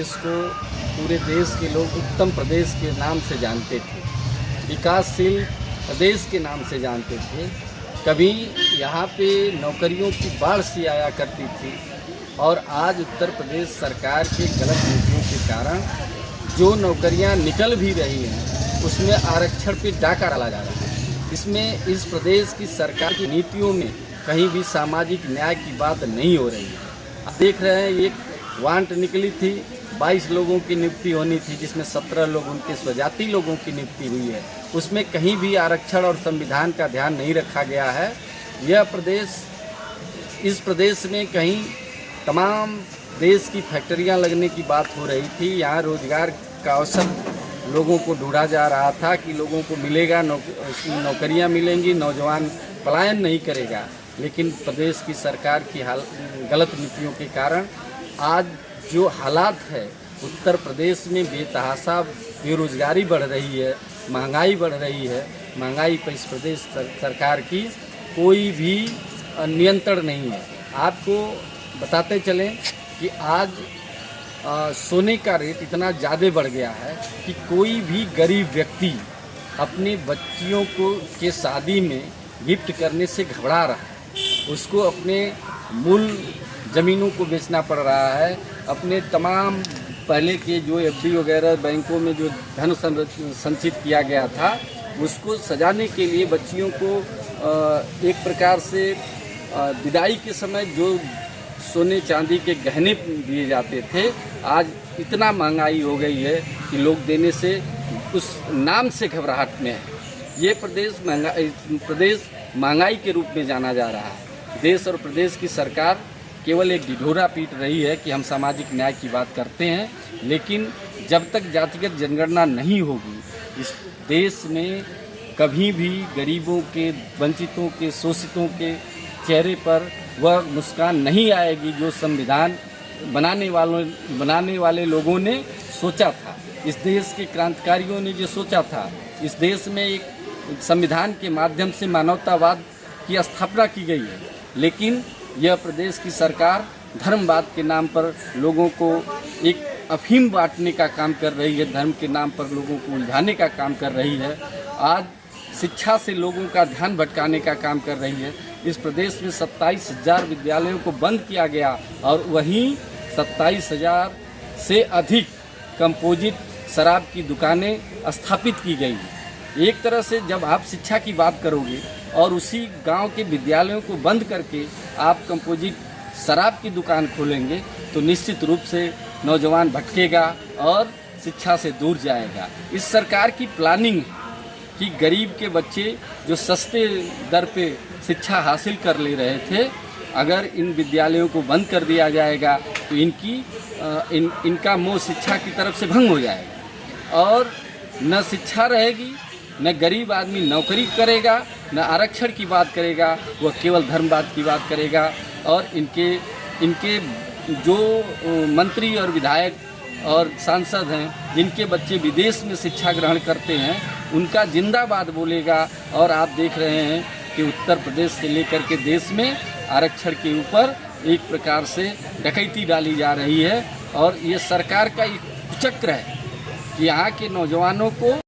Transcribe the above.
प्रदेश को पूरे देश के लोग उत्तम प्रदेश के नाम से जानते थे, विकासशील प्रदेश के नाम से जानते थे। कभी यहाँ पे नौकरियों की बाढ़ सी आया करती थी और आज उत्तर प्रदेश सरकार के गलत नीतियों के कारण जो नौकरियाँ निकल भी रही हैं उसमें आरक्षण पे डाका डाला जा रहा है। इसमें इस प्रदेश की सरकार की नीतियों में कहीं भी सामाजिक न्याय की बात नहीं हो रही है। आप देख रहे हैं, एक वांट निकली थी, 22 लोगों की नियुक्ति होनी थी, जिसमें 17 लोग उनके स्वजाति लोगों की नियुक्ति हुई है। उसमें कहीं भी आरक्षण और संविधान का ध्यान नहीं रखा गया है। यह प्रदेश, इस प्रदेश में कहीं तमाम देश की फैक्ट्रियां लगने की बात हो रही थी। यहाँ रोजगार का अवसर लोगों को ढूंढा जा रहा था कि लोगों को मिलेगा, नौकरियां मिलेंगी, नौजवान पलायन नहीं करेगा। लेकिन प्रदेश की सरकार की गलत नीतियों के कारण आज जो हालात है, उत्तर प्रदेश में बेतहाशा बेरोजगारी बढ़ रही है, महंगाई बढ़ रही है। महंगाई पर इस प्रदेश सरकार की कोई भी नियंत्रण नहीं है। आपको बताते चलें कि आज सोने का रेट इतना ज़्यादा बढ़ गया है कि कोई भी गरीब व्यक्ति अपने बच्चियों को के शादी में गिफ्ट करने से घबरा रहा है। उसको अपने मूल ज़मीनों को बेचना पड़ रहा है। अपने तमाम पहले के जो एफडी वगैरह बैंकों में जो धन संचित किया गया था, उसको सजाने के लिए बच्चियों को एक प्रकार से विदाई के समय जो सोने चांदी के गहने दिए जाते थे, आज इतना महंगाई हो गई है कि लोग देने से उस नाम से घबराहट में है। ये प्रदेश महंगाई के रूप में जाना जा रहा है। देश और प्रदेश की सरकार केवल एक ढिढोरा पीट रही है कि हम सामाजिक न्याय की बात करते हैं, लेकिन जब तक जातिगत जनगणना नहीं होगी, इस देश में कभी भी गरीबों के, वंचितों के, शोषितों के चेहरे पर वह मुस्कान नहीं आएगी जो संविधान बनाने वाले लोगों ने सोचा था। इस देश के क्रांतिकारियों ने जो सोचा था, इस देश में एक संविधान के माध्यम से मानवतावाद की स्थापना की गई है। लेकिन यह प्रदेश की सरकार धर्मवाद के नाम पर लोगों को एक अफीम बांटने का काम कर रही है, धर्म के नाम पर लोगों को उलझाने का काम कर रही है। आज शिक्षा से लोगों का ध्यान भटकाने का काम कर रही है। इस प्रदेश में 27,000 विद्यालयों को बंद किया गया और वहीं 27,000 से अधिक कंपोजिट शराब की दुकानें स्थापित की गई। एक तरह से जब आप शिक्षा की बात करोगे और उसी गांव के विद्यालयों को बंद करके आप कंपोजिट शराब की दुकान खोलेंगे, तो निश्चित रूप से नौजवान भटकेगा और शिक्षा से दूर जाएगा। इस सरकार की प्लानिंग है कि गरीब के बच्चे जो सस्ते दर पे शिक्षा हासिल कर ले रहे थे, अगर इन विद्यालयों को बंद कर दिया जाएगा तो इनका मोह शिक्षा की तरफ से भंग हो जाएगा और न शिक्षा रहेगी, न गरीब आदमी नौकरी करेगा, न आरक्षण की बात करेगा, वह केवल धर्मवाद की बात करेगा। और इनके जो मंत्री और विधायक और सांसद हैं, जिनके बच्चे विदेश में शिक्षा ग्रहण करते हैं, उनका जिंदाबाद बोलेगा। और आप देख रहे हैं कि उत्तर प्रदेश से लेकर के देश में आरक्षण के ऊपर एक प्रकार से डकैती डाली जा रही है। और ये सरकार का एक कुचक्र है कि यहाँ के नौजवानों को